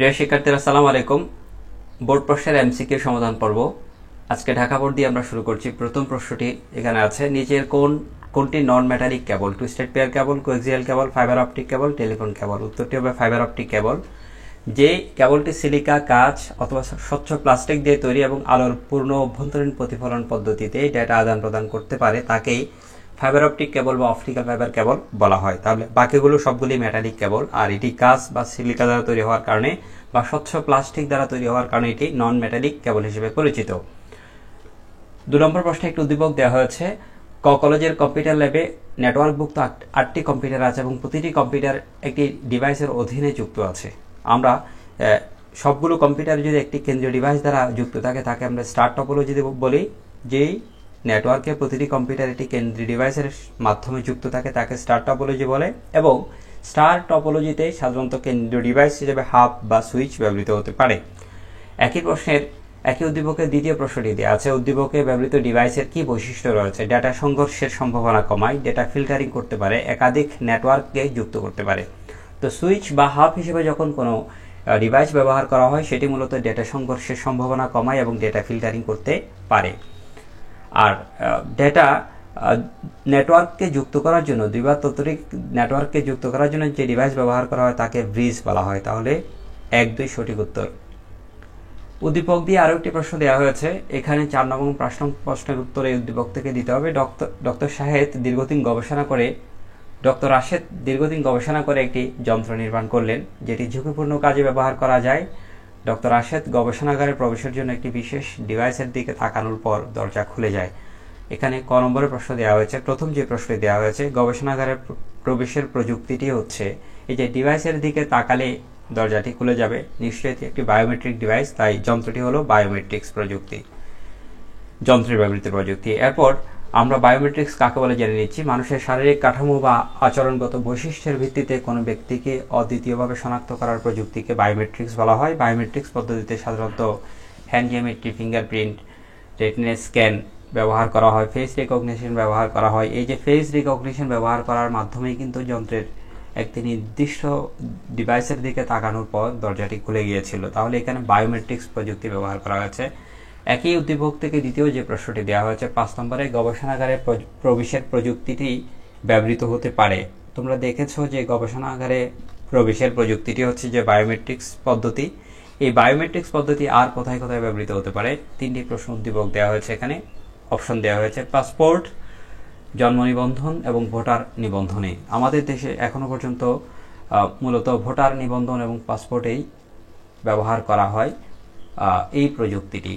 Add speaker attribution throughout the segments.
Speaker 1: প্রিয় শিক্ষার্থীরা, আসসালামু আলাইকুম। বোর্ড প্রশ্নের এমসিকিউ সমাধান পর্ব আজকে ঢাকা বোর্ড দিয়ে আমরা শুরু করছি। প্রথম প্রশ্নটি এখানে আছে, নিচের কোনটি non metallic cable? Twisted pair cable, coaxial cable, fibre optic cable, telephone cable. উত্তরটি হবে ফাইবার অপটিক কেবল। যে কেবলটি সিলিকা, কাঁচ অথবা স্বচ্ছ প্লাস্টিক দিয়ে তৈরি এবং আলোর পূর্ণ অভ্যন্তরীণ প্রতিফলন পদ্ধতিতে ডেটা আদান প্রদান করতে পারে তাকেই ফাইবার অপটিক কেবল বা অপটিক্যাল ফাইবার কেবল বলা হয়। তাহলে বাকিগুলো সবগুলি মেটালিক কেবল, আর এটি কাঁচ বা সিলিকা দ্বারা তৈরি হওয়ার কারণে বা স্বচ্ছ প্লাস্টিক দ্বারা তৈরি হওয়ার কারণে এটি নন মেটালিক কেবল হিসেবে পরিচিত। 2 নম্বর প্রশ্নে একটি উদ্দীপক দেওয়া হয়েছে, কলেজের কম্পিউটার ল্যাবে নেটওয়ার্কভুক্ত 8টি কম্পিউটার আছে এবং প্রতিটি কম্পিউটার একটি ডিভাইসের অধীনে যুক্ত আছে। আমরা সবগুলো কম্পিউটার যদি একটি কেন্দ্রীয় ডিভাইস দ্বারা যুক্ত থাকে তাকে আমরা স্টার টপোলজি বলি। যেই নেটওয়ার্কে প্রতিটি কম্পিউটার একটি কেন্দ্রীয় ডিভাইসের মাধ্যমে যুক্ত থাকে তাকে স্টার টপোলজি বলে, এবং স্টার টপোলজিতে সাধারণত কেন্দ্রীয় ডিভাইস হিসেবে হাব বা সুইচ ব্যবহৃত হতে পারে। একই প্রশ্নের একই উদ্দীপকের দ্বিতীয় প্রশ্নটি দেওয়া আছে, উদ্দীপকে ব্যবহৃত ডিভাইসের কি বৈশিষ্ট্য রয়েছে? ডেটা সংঘর্ষের সম্ভাবনা কমায়, ডেটা ফিল্টারিং করতে পারে, একাধিক নেটওয়ার্ককে যুক্ত করতে পারে। তো সুইচ বা হাব হিসেবে যখন কোনো ডিভাইস ব্যবহার করা হয় সেটি মূলত ডেটা সংঘর্ষের সম্ভাবনা কমায় এবং ডেটা ফিল্টারিং করতে পারে। আর ডেটা নেটওয়ার্ককে যুক্ত করার জন্য, 2 বা ততোধিক নেটওয়ার্ককে যুক্ত করার জন্য যে ডিভাইস ব্যবহার করা হয় তাকে ব্রিজ বলা হয়। তাহলে 1-2 সঠিক উত্তর। উদ্দীপক দিয়ে আরও একটি প্রশ্ন দেওয়া হয়েছে, এখানে 4 নম্বর প্রশ্নের উত্তর এই উদ্দীপক থেকে দিতে হবে। ডক্টর রাশেদ দীর্ঘদিন গবেষণা করে একটি যন্ত্র নির্মাণ করলেন যেটি ঝুঁকিপূর্ণ কাজে ব্যবহার করা যায়। ডক্টর রাশেদ গবেষণাগারে প্রবেশের জন্য একটি বিশেষ ডিভাইসের দিকে তাকানোর পর দরজা খুলে যায়। এখানে ক নম্বরের প্রশ্ন দেওয়া হয়েছে। প্রথম যে প্রশ্নটি দেওয়া হয়েছে, গবেষণাগারে প্রবেশের প্রযুক্তিটি হচ্ছে এই যে ডিভাইসের দিকে তাকালে দরজাটি খুলে যাবে, নিশ্চয়ই একটি বায়োমেট্রিক ডিভাইস, তাই যন্ত্রটি হলো বায়োমেট্রিক্স প্রযুক্তি, যন্ত্রের ব্যবহৃত প্রযুক্তি। এরপর আমরা বায়োমেট্রিক্স কাকে বলে জেনে নিচ্ছি। মানুষের শারীরিক কাঠামো বা আচরণগত বৈশিষ্ট্যের ভিত্তিতে কোনো ব্যক্তিকে অদ্বিতীয়ভাবে শনাক্ত করার প্রযুক্তিকে বায়োমেট্রিক্স বলা হয়। বায়োমেট্রিক্স পদ্ধতিতে সাধারণত hand geometry, fingerprint, retina scan ব্যবহার করা হয়, ফেস রিকগনিশন ব্যবহার করা হয়। এই যে ফেস রিকগনিশন ব্যবহার করার মাধ্যমেই কিন্তু যন্ত্রের একটি নির্দিষ্ট ডিভাইসের দিকে তাকানোর পর দরজাটি খুলে গিয়েছিল। তাহলে এখানে বায়োমেট্রিক্স প্রযুক্তি ব্যবহার করা হয়েছে। একই উদ্দীপক থেকে দ্বিতীয় যে প্রশ্নটি দেওয়া হয়েছে 5 নম্বরে, গবেষণাগারে প্রবেশের প্রযুক্তিটি ব্যবহৃত হতে পারে। তোমরা দেখেছো যে গবেষণাগারে প্রবেশের প্রযুক্তিটি হচ্ছে যে বায়োমেট্রিক্স পদ্ধতি। এই বায়োমেট্রিক্স পদ্ধতি আর কোথায় কোথায় ব্যবহৃত হতে পারে? 3টি প্রশ্ন উদ্দীপক দেওয়া হয়েছে, এখানে অপশন দেওয়া হয়েছে পাসপোর্ট, জন্ম নিবন্ধন এবং ভোটার নিবন্ধনে। আমাদের দেশে এখনো পর্যন্ত মূলত ভোটার নিবন্ধন এবং পাসপোর্টেই ব্যবহার করা হয় এই প্রযুক্তিটি।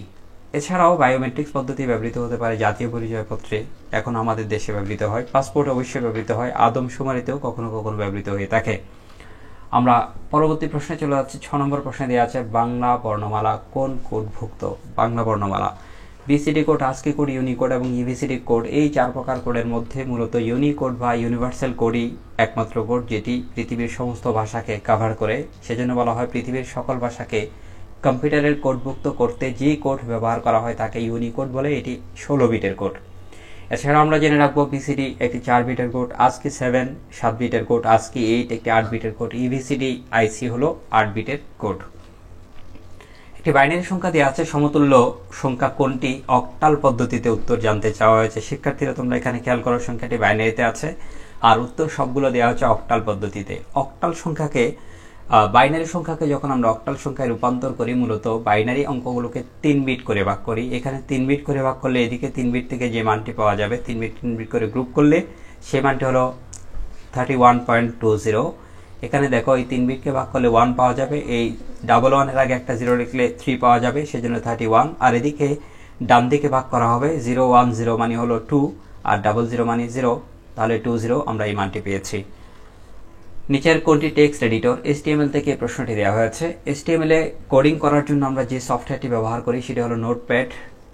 Speaker 1: এছাড়াও বায়োমেট্রিক্স পদ্ধতি ব্যবহৃত হতে পারে জাতীয় পরিচয়পত্রে, এখন আমাদের দেশে ব্যবহৃত হয়। পাসপোর্ট অবশ্যই ব্যবহৃত হয়, আদমশুমারিতেও কখনো কখনো ব্যবহৃত হয়ে থাকে। আমরা পরবর্তী প্রশ্নে চলে যাচ্ছি। 6 নম্বর প্রশ্নে দেওয়া আছে, বাংলা বর্ণমালা কোন কোডভুক্ত? বাংলা বর্ণমালা BCD code, ASCII code, Unicode এবং ইভিসিডি কোড। এই 4 প্রকার কোডের মধ্যে মূলত ইউনিকোড বা ইউনিভার্সাল কোডই একমাত্র কোড যেটি পৃথিবীর সমস্ত ভাষাকে কভার করে। সেজন্য বলা হয় পৃথিবীর সকল ভাষাকে কম্পিউটারের কোডভুক্ত করতে যে কোড ব্যবহার করা হয় তাকে ইউনিকোড বলে। এটি 16 বিটের কোড। এছাড়া আমরা জেনে রাখবো বিসিডি একটি 4 বিটের কোড, আস্কি 7 বিটের কোড, আস্কি 8 একটি 8 বিটের কোড, ইভিসিডি আইসি হলো 8 বিটের কোড। একটি বাইনারি সংখ্যা দেওয়া আছে, সমতুল্য সংখ্যা কোনটি? অক্টাল পদ্ধতিতে উত্তর জানতে চাওয়া হয়েছে। শিক্ষার্থীরা তোমরা এখানে খেয়াল করো, সংখ্যাটি বাইনারিতে আছে আর উত্তর সবগুলো দেওয়া হচ্ছে অক্টাল পদ্ধতিতে। অক্টাল সংখ্যাকে বাইনারি সংখ্যাকে যখন আমরা অক্টাল সংখ্যায় রূপান্তর করি, মূলত বাইনারি অঙ্কগুলোকে 3 বিট করে ভাগ করি। এখানে 3 বিট করে ভাগ করলে এদিকে 3 বিট থেকে যে মানটি পাওয়া যাবে 3 বিট করে গ্রুপ করলে সেই মানটি হলো 31.20। এখানে দেখো এই 3 বিটকে ভাগ করলে 1 পাওয়া যাবে, এই 11 এর আগে একটা 0 লিখলে 3 পাওয়া যাবে, সেজন্য 31। আর এদিকে ডান দিকে ভাগ করা হবে, 010 মানে হলো 2 আর 00 মানে 0, তাহলে 20 আমরা এই মানটি পেয়েছি। নিচের কোনটি টেক্সট এডিটর? HTML থেকে এই প্রশ্নটি দেওয়া হয়েছে। HTML এ কোডিং করার জন্য আমরা যে সফটওয়্যারটি ব্যবহার করি সেটি হলো নোটপ্যাড।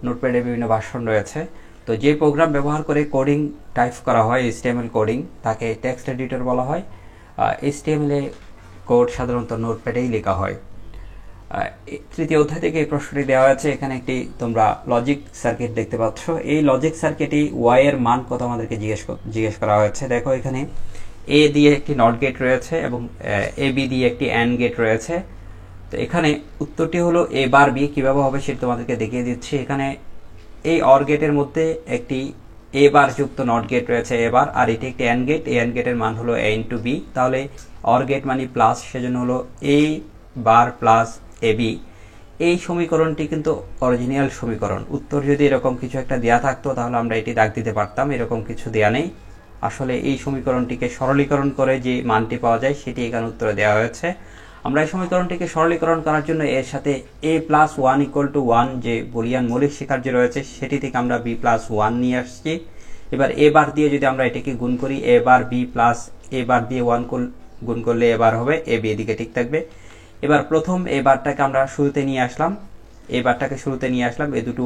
Speaker 1: নোটপ্যাডে বিভিন্ন ভার্সন রয়েছে। তো যে প্রোগ্রাম ব্যবহার করে কোডিং টাইপ করা হয় HTML কোডিং তাকে টেক্সট এডিটর বলা হয়। HTML এ কোড সাধারণত নোটপ্যাডেই লেখা হয়। তৃতীয় অধ্যায় থেকে এই প্রশ্নটি দেওয়া আছে। এখানে একটি তোমরা লজিক সার্কিট দেখতে পাচ্ছ। এই লজিক সার্কিটে y এর মান কত আমাদেরকে জিজ্ঞেস করা হয়েছে। দেখো এখানে এ দিয়ে একটি নট গেট রয়েছে এবং এ বি দিয়ে একটি অ্যান্ড গেট রয়েছে। তো এখানে উত্তরটি হলো এ বার বি। কীভাবে হবে সেটা তোমাদেরকে দেখিয়ে দিচ্ছি। এখানে এই অর গেটের মধ্যে একটি এ বার যুক্ত নট গেট রয়েছে এ বার, আর এটি একটি অ্যান্ড গেট। এই অ্যান্ড গেটের মান হলো এ ইন্টু বি, তাহলে অর গেট মানে প্লাস, সেজন্য হলো এ বার প্লাস এ বি। এই সমীকরণটি কিন্তু অরিজিনাল সমীকরণ। উত্তর যদি এরকম কিছু একটা দেয়া থাকতো তাহলে আমরা এটি দাগ দিতে পারতাম, এরকম কিছু দেয়া নেই। আসলে এই সমীকরণটিকে সরলীকরণ করে যে মানটি পাওয়া যায় সেটি এখানে উত্তরে দেওয়া হয়েছে। আমরা এই সমীকরণটিকে সরলীকরণ করার জন্য এর সাথে a plus one equal to one যে বুলিয়ান মৌলিক শিকার যে রয়েছে সেটি থেকে আমরা b প্লাস ওয়ান নিয়ে আসছি। এবার এ বার দিয়ে যদি আমরা এটাকে গুণ করি, এ বার বি প্লাস এ বার দিয়ে ওয়ান গুণ করলে এ বার হবে, এ বি এদিকে ঠিক থাকবে। এবার প্রথম এ বারটাকে আমরা শুরুতে নিয়ে আসলাম, এই দুটো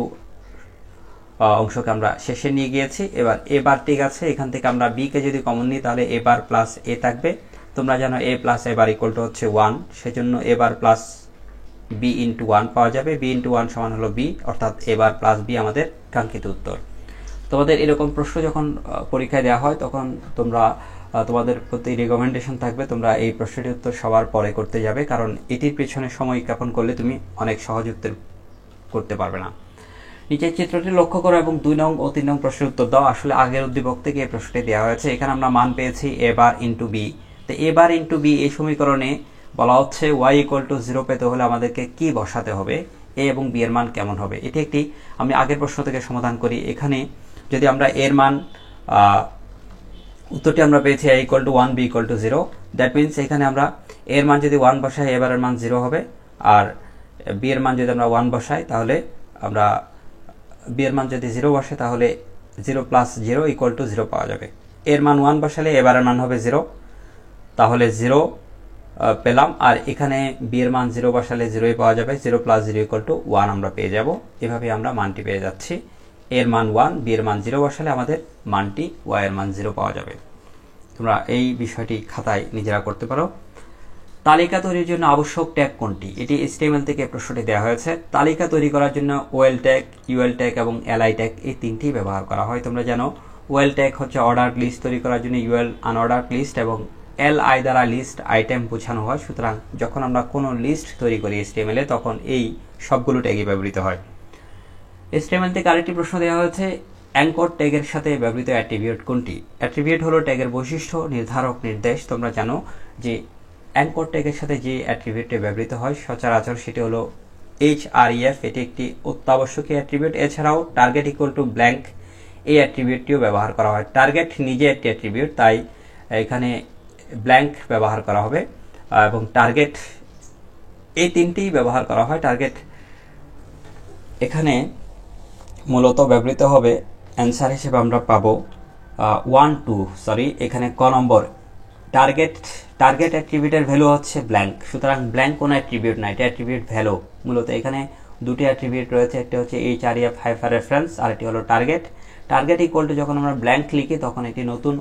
Speaker 1: অংশকে আমরা শেষে নিয়ে গিয়েছি। এবার এ বার ঠিক আছে, এখান থেকে আমরা বি কে যদি কমন নিই তাহলে এ বার প্লাস এ থাকবে। তোমরা জানো a plus a bar equal to হচ্ছে ওয়ান, সেজন্য a bar plus b into one পাওয়া যাবে। বি ইন্টু ওয়ান সমান হলো বি, অর্থাৎ এ বার প্লাস বি আমাদের কাঙ্ক্ষিত উত্তর। তোমাদের এরকম প্রশ্ন যখন পরীক্ষায় দেওয়া হয় তখন তোমাদের প্রতি রেকমেন্ডেশন থাকবে তোমরা এই প্রশ্নটির উত্তর সবার পরে করতে যাবে, কারণ এটির পেছনে সময় জ্ঞাপন করলে তুমি অনেক সহজ উত্তর করতে পারবে না। নিচের চিত্রটি লক্ষ্য করো এবং 2 নং ও 3 নং প্রশ্নের উত্তর দাও। আসলে আগের উদ্দীপক থেকে এই প্রশ্নটি দেওয়া হয়েছে। এখানে আমরা মান পেয়েছি এ বার ইন্টু বি। তো এ বার ইন্টু বি এই সমীকরণে বলা হচ্ছে ওয়াই ইকুয়াল টু 0 পেতে হলে আমাদেরকে কি বসাতে হবে, এ এবং বি এর মান কেমন হবে। এটি একটি আমি আগের প্রশ্ন থেকে সমাধান করি। এখানে যদি আমরা এর মান উত্তরটি আমরা পেয়েছি a equal to 1 b equal to 0, that means এখানে আমরা এর মান যদি 1 বসাই এ বারের মান 0 হবে, আর বি এর মান যদি আমরা 1 বসাই তাহলে আমরা বি এর মান যদি 0 বসে তাহলে 0 প্লাস 0 ইকুয়াল টু 0 পাওয়া যাবে। এর মান 1 বসালে এ বারের মান হবে 0, তাহলে 0 পেলাম, আর এখানে বি এর মান 0 বসালে 0ই পাওয়া যাবে। 0 প্লাস 0 ইকুয়াল টু 1 আমরা পেয়ে যাব। এভাবে আমরা মানটি পেয়ে যাচ্ছি। এর মান 1, বি এর মান 0 বসালে আমাদের মানটি ওয়াই এর মান 0 পাওয়া যাবে। তোমরা এই বিষয়টি খাতায় নিজেরা করতে পারো। তালিকা তৈরির জন্য আবশ্যক ট্যাগ কোনটি? এটি HTML থেকে প্রশ্নটি দেওয়া হয়েছে। তালিকা তৈরি করার জন্য ওয়েল ট্যাগ, ইউএল ট্যাগ এবং এলআই ট্যাগ এই তিনটি ব্যবহার করা হয়। তোমরা জানো ওয়েল ট্যাগ হচ্ছে অর্ডার লিস্ট তৈরি করার জন্য, ইউএল আনঅর্ডার লিস্ট এবং এলআই দ্বারা লিস্ট আইটেম বোঝানো হয়। সুতরাং যখন আমরা কোনো লিস্ট তৈরি করি HTML এ তখন এই সবগুলো ট্যাগই ব্যবহৃত হয়। HTML থেকে আরেকটি প্রশ্ন দেওয়া হয়েছে, অ্যাঙ্কর ট্যাগের সাথে ব্যবহৃত অ্যাট্রিবিউট কোনটি? অ্যাট্রিবিউট হলো ট্যাগের বৈশিষ্ট্য, নির্ধারক, নির্দেশ। তোমরা জানো যে অ্যাঙ্কর ট্যাগের সাথে যে অ্যাট্রিবিউটটি ব্যবহৃত হয় সচরাচর সেটি হলো href। এটি একটি অত্যাবশ্যকীয় অ্যাট্রিবিউট। এছাড়াও টার্গেট ইকুয়াল টু ব্ল্যাঙ্ক এই অ্যাট্রিবিউটটিও ব্যবহার করা হয়। টার্গেট নিজে একটি অ্যাট্রিবিউট, তাই এখানে ব্ল্যাঙ্ক ব্যবহার করা হবে এবং টার্গেট এই তিনটিই ব্যবহার করা হয়। টার্গেট এখানে মূলত ব্যবহৃত হবে, অ্যান্সার হিসেবে আমরা পাবো 1 2 সরি এখানে ক নম্বর টার্গেট অ্যাট্রিবিউটের ভ্যালু হচ্ছে ব্ল্যাঙ্ক। সুতরাং ব্ল্যাঙ্ক কোনো অ্যাট্রিবিউট না, এটা অ্যাট্রিবিউট ভ্যালু। মূলত এখানে দুটি অ্যাট্রিবিউট রয়েছে, একটা হচ্ছে href হাইফার রেফারেন্স আর এটি হলো টার্গেট ইকুয়াল টু যখন আমরা ব্ল্যাঙ্ক লিখি তখন একটি নতুন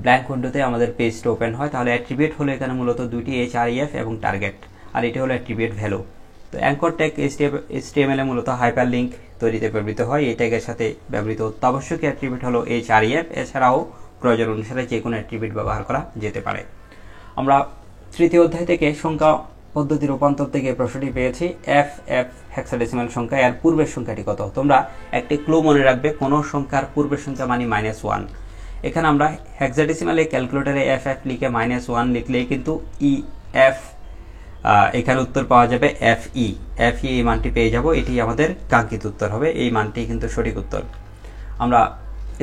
Speaker 1: ব্ল্যাঙ্ক উইন্ডোতে আমাদের পেজটা ওপেন হয়। তাহলে অ্যাট্রিবিউট হলো এখানে মূলত দুটি href এবং টার্গেট, আর এটি হলো অ্যাট্রিবিউট ভ্যালু। তো অ্যাঙ্কর ট্যাগ HTML এ মূলত হাইপার লিঙ্ক তৈরিতে ব্যবহৃত হয়। এই ট্যাগের সাথে ব্যবহৃত অত্যাবশ্যকীয় অ্যাট্রিবিউট হলো href। এছাড়াও প্রয়োজন অনুসারে যে কোনো অ্যাট্রিবিউট ব্যবহার করা যেতে পারে। আমরা তৃতীয় অধ্যায় থেকে সংখ্যা পদ্ধতি রূপান্তর থেকে প্রশ্নটি পেয়েছি। FF হেক্সাডেসিমাল সংখ্যা, এর পূর্বের সংখ্যাটি কত? তোমরা একটি ক্লু মনে রাখবে, কোন সংখ্যার পূর্বের সংখ্যা মানে -1। এখানে আমরা হেক্সাডেসিমালে ক্যালকুলেটরে FF লিখে -1 লিখলেই কিন্তু EF এখানে উত্তর পাওয়া যাবে FE এই মানটি পেয়ে যাব। এটি আমাদের কাঙ্ক্ষিত উত্তর হবে, এই মানটি কিন্তু সঠিক উত্তর। আমরা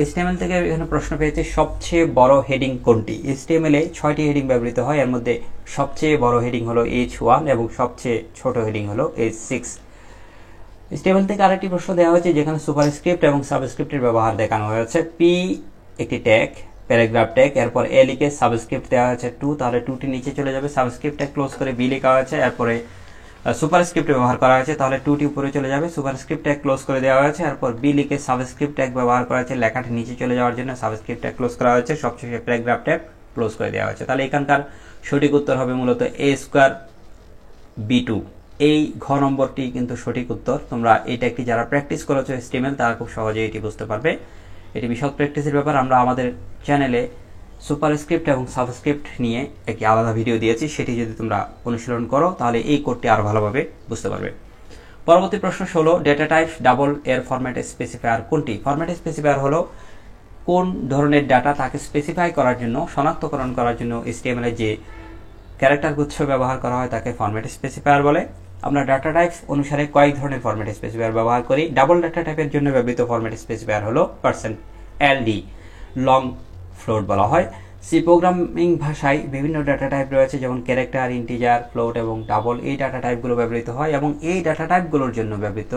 Speaker 1: HTML থেকে এখানে প্রশ্ন পেয়েছি, সবচেয়ে বড় হেডিং কোনটি? HTML এ 6টি হেডিং ব্যবহৃত হয়, এর মধ্যে সবচেয়ে বড় হেডিং হলো H1 এবং সবচেয়ে ছোট হেডিং হলো H6। HTML থেকে আরেকটি প্রশ্ন দেওয়া হয়েছে যেখানে সুপারস্ক্রিপ্ট এবং সাবস্ক্রিপ্টের ব্যবহার দেখানো হয়েছে। P একটি ট্যাগ, প্যারাগ্রাফ ট্যাগ, এরপর A লিখে সাবস্ক্রিপ্ট দেওয়া হয়েছে 2, তাহলে 2টি নিচে চলে যাবে। সাবস্ক্রিপ্ট ট্যাগ ক্লোজ করে B লেখা হয়েছে, এরপরে সুপারস্ক্রিপ্ট ব্যবহার করা হয়েছে, তাহলে 2টি উপরে চলে যাবে। সুপারস্ক্রিপ্ট ট্যাগ ক্লোজ করে দেওয়া হয়েছে, এরপর B লিখে সাবস্ক্রিপ্ট ট্যাগ ব্যবহার করা হয়েছে, লেখাটি নিচে চলে যাওয়ার জন্য সাবস্ক্রিপ্ট ট্যাগ ক্লোজ করা হয়েছে, সবশেষে প্যারাগ্রাফ ট্যাগ ক্লোজ করে দেওয়া হয়েছে। তাহলে এখানকার সঠিক উত্তর হবে মূলত A² B2। এই ঘ নম্বরটি কিন্তু সঠিক উত্তর। তোমরা এই ট্যাগটি যারা প্র্যাকটিস করেছো HTML তারা খুব সহজেই এটি বুঝতে পারবে। এটি বিশদ প্র্যাকটিসের ব্যাপার। আমরা আমাদের চ্যানেলে সুপারস্ক্রিপ্ট এবং সাবস্ক্রিপ্ট নিয়ে একটি আলাদা ভিডিও দিয়েছি, সেটি যদি তোমরা অনুশীলন করো তাহলে এই কোডটি আরও ভালোভাবে বুঝতে পারবে। পরবর্তী প্রশ্ন হলো ডেটা টাইপ ডাবল এর ফরম্যাট স্পেসিফায়ার কোনটি? ফরম্যাট স্পেসিফায়ার হলো কোন ধরনের ডাটা তাকে স্পেসিফাই করার জন্য, শনাক্তকরণ করার জন্য HTML এর যে ক্যারেক্টার গুচ্ছ ব্যবহার করা হয় তাকে ফরম্যাট স্পেসিফায়ার বলে। আমরা ডাটা টাইপ অনুসারে কয়েক ধরনের ফরম্যাট স্পেসিফায়ার ব্যবহার করি। ডাবল ডাটা টাইপের জন্য ব্যবহৃত ফরম্যাট স্পেসিফায়ার হলো %LD, লং ফ্লোট বলা হয়। সি প্রোগ্রামিং ভাষায় বিভিন্ন ডাটা টাইপ রয়েছে, যেমন ক্যারেক্টার, ইন্টিজার, ফ্লোট এবং ডাবল। এই ডাটা টাইপগুলো ব্যবহৃত হয় এবং এই ডাটা টাইপগুলোর জন্য ব্যবহৃত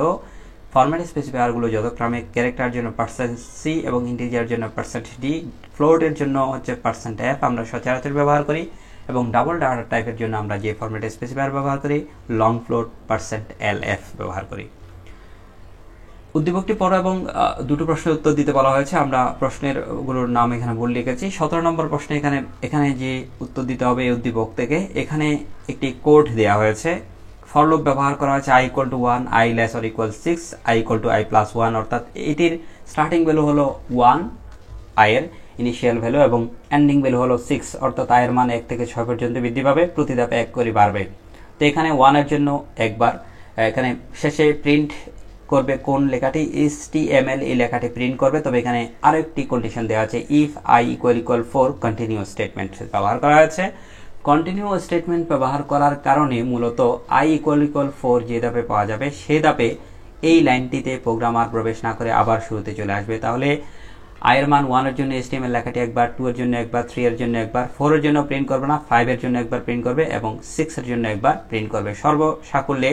Speaker 1: ফরম্যাট স্পেসিফায়ারগুলো যথাক্রমে ক্যারেক্টার জন্য %C এবং ইন্টিজার জন্য %D, ফ্লোটের জন্য হচ্ছে %F আমরা সচরাচর ব্যবহার করি, এবং ডাবল ডাটা টাইপের জন্য আমরা যে ফরম্যাট স্পেসিফায়ার ব্যবহার করি লং ফ্লোট %LF ব্যবহার করি। উদ্দীপকটি পড়ো এবং দুটো প্রশ্নের উত্তর দিতে বলা হয়েছে। আমরা প্রশ্নের গুলোর নাম এখানে ভুল লিখেছি। 17 নম্বর প্রশ্নে এখানে যে উত্তর দিতে হবে এই উদ্দীপক থেকে, এখানে একটি কোড দেওয়া হয়েছে। ফর লুপ ব্যবহার করা হয়েছে i = 1, i <= 6, i = i + 1, অর্থাৎ এটির স্টার্টিং ভ্যালু হলো 1 i এর ইনিশিয়াল ভ্যালু এবং এন্ডিং ভ্যালু হলো 6, অর্থাৎ i এর মান 1 থেকে 6 পর্যন্ত বৃদ্ধি পাবে, প্রতি ধাপে 1 করে বাড়বে। তো এখানে 1 এর জন্য একবার, এখানে শেষে প্রিন্ট করবে কোন লেখাটি, HTML এই লেখাটি প্রিন্ট করবে। তবে এখানে আরো একটি কন্ডিশন দেওয়া আছে, ইফ i = 4 কন্টিনিউ স্টেটমেন্ট ব্যবহার করা হয়েছে। কন্টিনিউ স্টেটমেন্ট ব্যবহার করার কারণে মূলত i = 4 যে ধাপে পাওয়া যাবে সে ধাপে এই লাইনটিতে প্রোগ্রামার প্রবেশ না করে আবার শুরুতে চলে আসবে। তাহলে i এর মান 1 এর জন্য HTML লেখাটি একবার, 2 এর জন্য একবার, 3 এর জন্য একবার, 4 এর জন্য প্রিন্ট করবে না, 5 এর জন্য একবার প্রিন্ট করবে এবং 6 এর জন্য একবার প্রিন্ট করবে। সর্বসাকুল্যে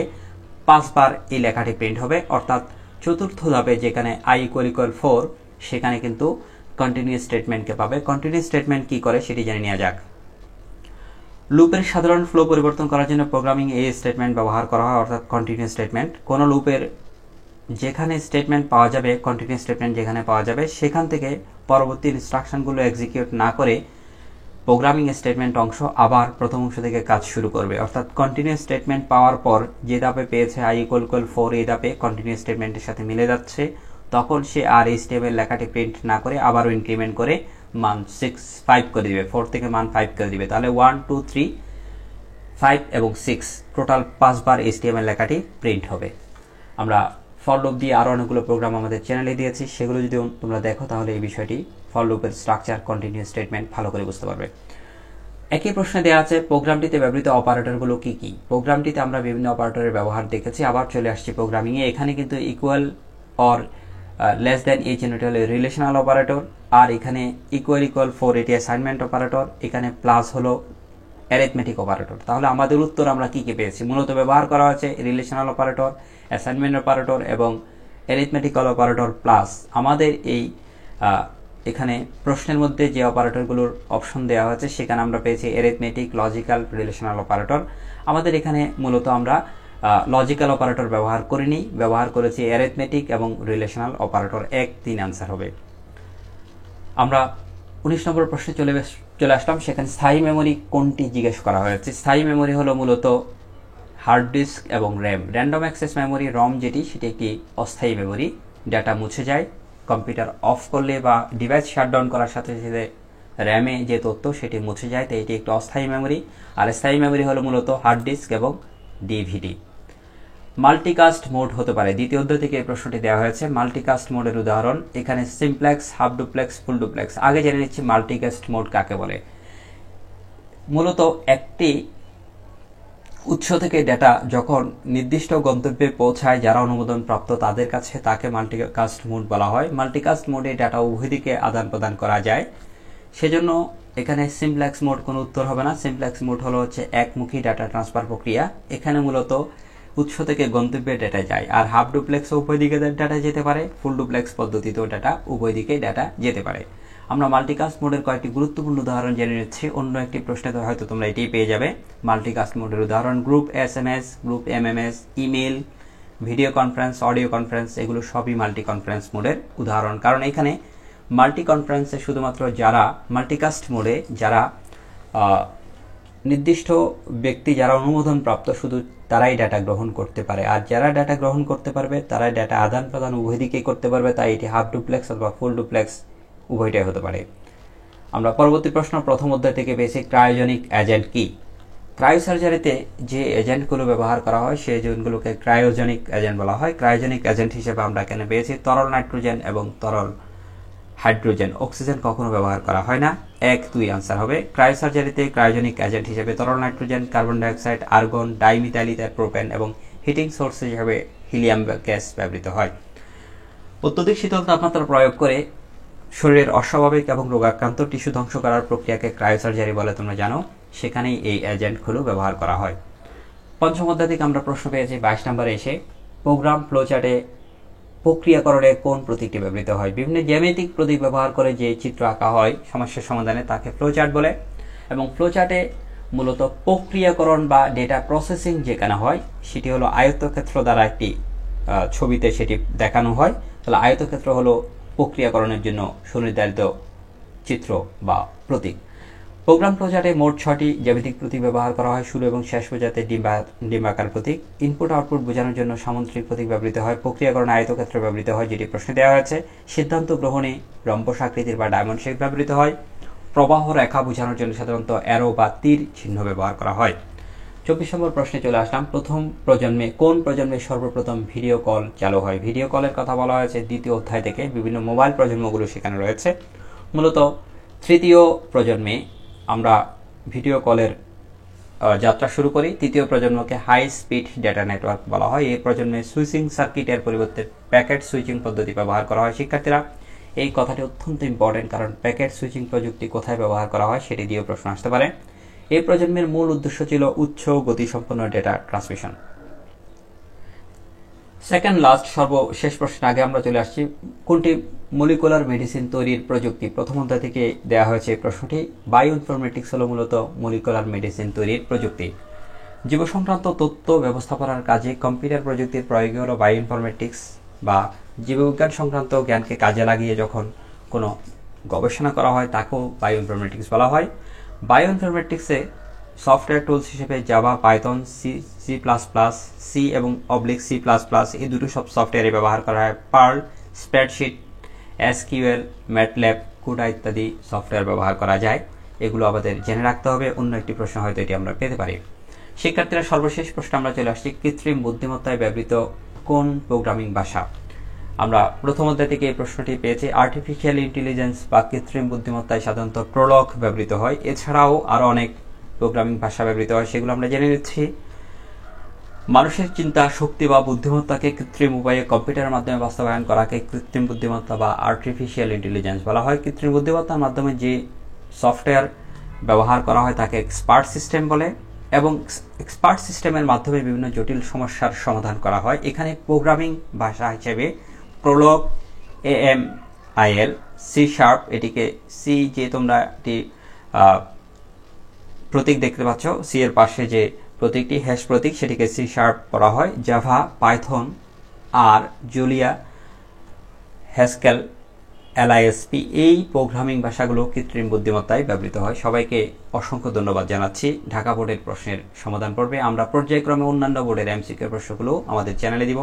Speaker 1: 5 বার এই লেখাটি প্রিন্ট হবে, অর্থাৎ চতুর্থ ধাপে যেখানে i = 4 সেখানে কিন্তু কন্টিনিউ স্টেটমেন্টকে পাবে। কন্টিনিউ স্টেটমেন্ট কি করে সেটি জেনে নেওয়া যাক। লুপের সাধারণ ফ্লো পরিবর্তন করার জন্য প্রোগ্রামিং এই স্টেটমেন্ট ব্যবহার করা হয়, অর্থাৎ কন্টিনিউ স্টেটমেন্ট। কোন লুপের যেখানে স্টেটমেন্ট পাওয়া যাবে, কন্টিনিউ স্টেটমেন্ট যেখানে পাওয়া যাবে সেখান থেকে পরবর্তী ইনস্ট্রাকশনগুলো এক্সিকিউট না করে প্রোগ্রামিং স্টেটমেন্ট অংশ আবার প্রথম অংশ থেকে কাজ শুরু করবে। অর্থাৎ কন্টিনিউ স্টেটমেন্ট পাওয়ার পর যে ধাপে পেয়েছে i = 4 এই ধাপে কন্টিনিউ স্টেটমেন্টের সাথে মিলে যাচ্ছে, তখন সে আর HTML লেখাটি প্রিন্ট না করে আবারও ইনক্রিমেন্ট করে মান 5 করে দিবে, 4 থেকে মান 5 করে দিবে। তাহলে 1 2 3 5 এবং 6 টোটাল 5 বার HTML লেখাটি প্রিন্ট হবে। আমরা ফর লুপ দিয়ে আরো অনেকগুলো প্রোগ্রাম আমাদের চ্যানেলে দিয়েছি, সেগুলো যদি তোমরা দেখো তাহলে এই বিষয়টি ফর লুপের স্ট্রাকচার, কন্টিনিউ স্টেটমেন্ট ভালো করে বুঝতে পারবে। একই প্রশ্নে দেওয়া আছে প্রোগ্রামটিতে ব্যবহৃত অপারেটরগুলো কি কি। প্রোগ্রামটিতে আমরা বিভিন্ন অপারেটরের ব্যবহার দেখেছি। আবার চলে আসছি প্রোগ্রামিং এ। এখানে কিন্তু ইকুয়াল অর লেস দ্যান এই চিহ্নটি হলো রিলেশনাল অপারেটর, আর এখানে = 4 এটি অ্যাসাইনমেন্ট অপারেটর, এখানে প্লাস হলো অ্যারিথমেটিক অপারেটর। তাহলে আমাদের উত্তর আমরা কি কি পেয়েছি? মূলত ব্যবহার করা হয়েছে রিলেশনাল অপারেটর, অ্যাসাইনমেন্ট অপারেটর এবং অ্যারিথমেটিক্যাল অপারেটর প্লাস আমাদের এই এখানে প্রশ্নের মধ্যে যে অপারেটরগুলোর অপশন দেওয়া হয়েছে সেখানে আমরা পেয়েছি অ্যারিথমেটিক, লজিক্যাল, রিলেশনাল অপারেটর। আমাদের এখানে মূলত আমরা লজিক্যাল অপারেটর ব্যবহার করিনি, ব্যবহার করেছি অ্যারিথমেটিক এবং রিলেশনাল অপারেটর। 1 3 আনসার হবে। আমরা 19 নম্বর প্রশ্নে চলে আসলাম। সেখানে স্থায়ী মেমোরি কোনটি জিজ্ঞেস করা হয়েছে। স্থায়ী মেমোরি হলো মূলত হার্ড ডিস্ক এবং র্যাম। র্যান্ডম অ্যাক্সেস মেমোরি রম যেটি, সেটি একটি অস্থায়ী মেমোরি। ডাটা মুছে যায় কম্পিউটার অফ করলে বা ডিভাইস শাটডাউন করার সাথে সাথে র্যামে যে তথ্য সেটি মুছে যায়, তাই এটি একটি অস্থায়ী মেমোরি। আর স্থায়ী মেমোরি হলো মূলত হার্ড ডিস্ক এবং ডিভিডি। মাল্টিকাস্ট মোড হতে পারে। দ্বিতীয় অধ্যায় থেকে এই প্রশ্নটি দেওয়া হয়েছে। মাল্টিকাস্ট মোডের উদাহরণ এখানে simplex, half duplex, full duplex. আগে জেনে নিচ্ছি মাল্টিকাস্ট মোড কাকে বলে। মূলত একটি উৎস থেকে ডেটা যখন নির্দিষ্ট গন্তব্যে পৌঁছায় যারা অনুমোদন প্রাপ্ত তাদের কাছে, তাকে মাল্টিকাস্ট মোড বলা হয়। মাল্টিকাস্ট মোডে ডেটা উভয় দিকে আদান প্রদান করা যায়, সেজন্য এখানে সিমপ্লেক্স মোড কোনো উত্তর হবে না। সিমপ্লেক্স মোড হলো একমুখী ডাটা ট্রান্সফার প্রক্রিয়া। এখানে মূলত উৎস থেকে গন্তব্যে ডেটা যায়। আর হাফ ডুপ্লেক্স উভয় দিকে ডাটা যেতে পারে, ফুল ডুপ্লেক্স পদ্ধতিতেও ডাটা উভয় দিকে ডাটা যেতে পারে। আমরা মাল্টিকাস্ট মোডের কয়েকটি গুরুত্বপূর্ণ উদাহরণ জেনে নিচ্ছি। অন্য একটি প্রশ্নে তো হয়তো তোমরা এটাই পেয়ে যাবে। মাল্টিকাস্ট মোডের উদাহরণ group SMS, group MMS, email, video conference, audio conference, এগুলো সবই মাল্টি কনফারেন্স মোডের উদাহরণ। কারণ এখানে মাল্টি কনফারেন্সে শুধুমাত্র যারা মাল্টিকাস্ট মোডে যারা নির্দিষ্ট ব্যক্তি যারা অনুমোদন প্রাপ্ত শুধু তারাই ডাটা গ্রহণ করতে পারে, আর যারা ডাটা গ্রহণ করতে পারবে তারাই ডাটা আদান প্রদান উভয় দিকেই করতে পারবে। তাই এটি হাফ ডুপ্লেক্স অথবা ফুল ডুপ্লেক্স উভয়টাই হতে পারে। আমরা পরবর্তী প্রশ্ন প্রথম অধ্যায় থেকে পেয়েছি ক্রায়োজেনিক এজেন্ট কি। ক্রায়োসার্জারিতে যে এজেন্টগুলো ব্যবহার করা হয় সেই এজেন্টগুলোকে ক্রায়োজেনিক এজেন্ট বলা হয়। ক্রায়োজেনিক এজেন্ট হিসেবে আমরা এখানে পেয়েছি তরল নাইট্রোজেন এবং তরল হাইড্রোজেন। অক্সিজেন কখনো ব্যবহার করা হয় না। 1-2 আনসার হবে। ক্রায়োসার্জারিতে ক্রায়োজেনিক এজেন্ট হিসেবে তরল nitrogen, carbon dioxide, argon, dimethyl ether propane এবং হিটিং সোর্স হিসেবে হিলিয়াম গ্যাস ব্যবহৃত হয়। অত্যধিক শীতল তাপমাত্রা প্রয়োগ করে শরীরের অস্বাভাবিক এবং রোগাক্রান্ত টিস্যু ধ্বংস করার প্রক্রিয়াকে ক্রায়োসার্জারি বলে তোমরা জানো। সেখানেই এই এজেন্টগুলো ব্যবহার করা হয়। পঞ্চম অধ্যায় থেকে আমরা প্রশ্ন পেয়েছি 22 নম্বরে এসে প্রোগ্রাম ফ্লোচার্টে প্রক্রিয়াকরণে কোন প্রতীকটি ব্যবহৃত হয়। বিভিন্ন জ্যামিতিক প্রতীক ব্যবহার করে যে চিত্র আঁকা হয় সমস্যার সমাধানে তাকে ফ্লোচার্ট বলে, এবং ফ্লোচার্টে মূলত প্রক্রিয়াকরণ বা ডেটা প্রসেসিং যেখানে হয় সেটি হলো আয়তক্ষেত্র দ্বারা একটি ছবিতে সেটি দেখানো হয়। তাহলে আয়তক্ষেত্র হলো প্রক্রিয়াকরণের জন্য সুনির্ধারিত চিত্র বা প্রতীক। প্রোগ্রাম ফ্লোচার্টে মোট 6টি জ্যামিতিক প্রতীক ব্যবহার করা হয়। শুরু এবং শেষ পর্যায়ে ডিম্বাকার প্রতীক। ইনপুট আউটপুট বোঝানোর জন্য সামুদ্রিক প্রতীক ব্যবহৃত হয়। প্রক্রিয়াকরণে আয়তক্ষেত্র ব্যবহৃত হয়, যেটি প্রশ্নে দেওয়া হয়েছে। সিদ্ধান্ত গ্রহণে রম্বস আকৃতির বা ডায়মন্ড শেপ ব্যবহৃত হয়। প্রবাহ রেখা বোঝানোর জন্য সাধারণত অ্যারো বা তীর চিহ্ন ব্যবহার করা হয়। 24 নম্বর প্রশ্নে চলে আসলাম। কোন প্রজন্মে সর্বপ্রথম ভিডিও কল চালু হয়। ভিডিও কলের কথা বলা হয়েছে দ্বিতীয় অধ্যায় থেকে। বিভিন্ন মোবাইল প্রজন্মগুলো সেখানে রয়েছে। মূলত তৃতীয় প্রজন্মে আমরা ভিডিও কলের যাত্রা শুরু করি। তৃতীয় প্রজন্মকে হাই স্পিড ডেটা নেটওয়ার্ক বলা হয়। এই প্রজন্মে সুইচিং সার্কিটের পরিবর্তে প্যাকেট সুইচিং পদ্ধতি ব্যবহার করা হয়। শিক্ষার্থীরা এই কথাটি অত্যন্ত ইম্পর্টেন্ট, কারণ প্যাকেট সুইচিং প্রযুক্তি কোথায় ব্যবহার করা হয় সেটি দিয়েও প্রশ্ন আসতে পারে। এই প্রজন্মের মূল উদ্দেশ্য ছিল উচ্চ গতিসম্পন্ন ডেটা ট্রান্সমিশন। সেকেন্ড লাস্ট সর্বশেষ প্রশ্নের আগে আমরা চলে আসছি কোনটি মলিকুলার মেডিসিন তৈরির প্রযুক্তি। প্রথম অধ্যায় থেকে দেওয়া হয়েছে এই প্রশ্নটি। বায়ো ইনফরমেটিক্স হল মূলত মলিকুলার মেডিসিন তৈরির প্রযুক্তি। জীব সংক্রান্ত তথ্য ব্যবস্থাপনার কাজে কম্পিউটার প্রযুক্তির প্রয়োগে হল বায়ো ইনফরমেটিক্স, বা জীববিজ্ঞান সংক্রান্ত জ্ঞানকে কাজে লাগিয়ে যখন কোনো গবেষণা করা হয় তাকেও বায়ো ইনফরমেটিক্স বলা হয়। বায়ো ইনফরমেটিক্সে সফটওয়্যার টুলস হিসেবে জাভা, পাইথন, সি এবং C++ এই দুটো সব সফটওয়্যারে ব্যবহার করা হয়। Perl, spreadsheet, SQL, MATLAB, CUDA ইত্যাদি সফটওয়্যার ব্যবহার করা যায়। এগুলো আমাদের জেনে রাখতে হবে। অন্য একটি প্রশ্ন হয়তো এটি আমরা পেতে পারি। শিক্ষার্থীরা সর্বশেষ প্রশ্ন আমরা চলে আসছি কৃত্রিম বুদ্ধিমত্তায় ব্যবহৃত কোন প্রোগ্রামিং ভাষা। আমরা প্রথম অধ্যায় থেকে এই প্রশ্নটি পেয়েছি। আর্টিফিশিয়াল ইন্টেলিজেন্স বা কৃত্রিম বুদ্ধিমত্তায় সাধারণত প্রলগ ব্যবহৃত হয়। এছাড়াও আরও অনেক প্রোগ্রামিং ভাষা ব্যবহৃত হয়, সেগুলো আমরা জেনে নিচ্ছি। মানুষের চিন্তা শক্তি বা বুদ্ধিমত্তাকে কৃত্রিম উপায়ে কম্পিউটারের মাধ্যমে বাস্তবায়ন করাকে কৃত্রিম বুদ্ধিমত্তা বা আর্টিফিশিয়াল ইন্টেলিজেন্স বলা হয়। কৃত্রিম বুদ্ধিমত্তার মাধ্যমে যে সফটওয়্যার ব্যবহার করা হয় তাকে এক্সপার্ট সিস্টেম বলে, এবং এক্সপার্ট সিস্টেমের মাধ্যমে বিভিন্ন জটিল সমস্যার সমাধান করা হয়। এখানে প্রোগ্রামিং ভাষা হিসেবে প্রলগ, AMIL, C#, এটিকে সি যে তোমরা একটি প্রতীক দেখতে পাচ্ছ, সি এর পাশে যে প্রতীকটি হ্যাশ প্রতীক সেটিকে C# বলা হয়। জাভা, পাইথন, আর জুলিয়া, হ্যাস্কেল, LISP এই প্রোগ্রামিং ভাষাগুলো কৃত্রিম বুদ্ধিমত্তায় ব্যবহৃত হয়। সবাইকে অসংখ্য ধন্যবাদ জানাচ্ছি। ঢাকা বোর্ডের প্রশ্নের সমাধান পর্বে আমরা পর্যায়ক্রমে অন্যান্য বোর্ডের MCQ প্রশ্নগুলো আমাদের চ্যানেলে দিব।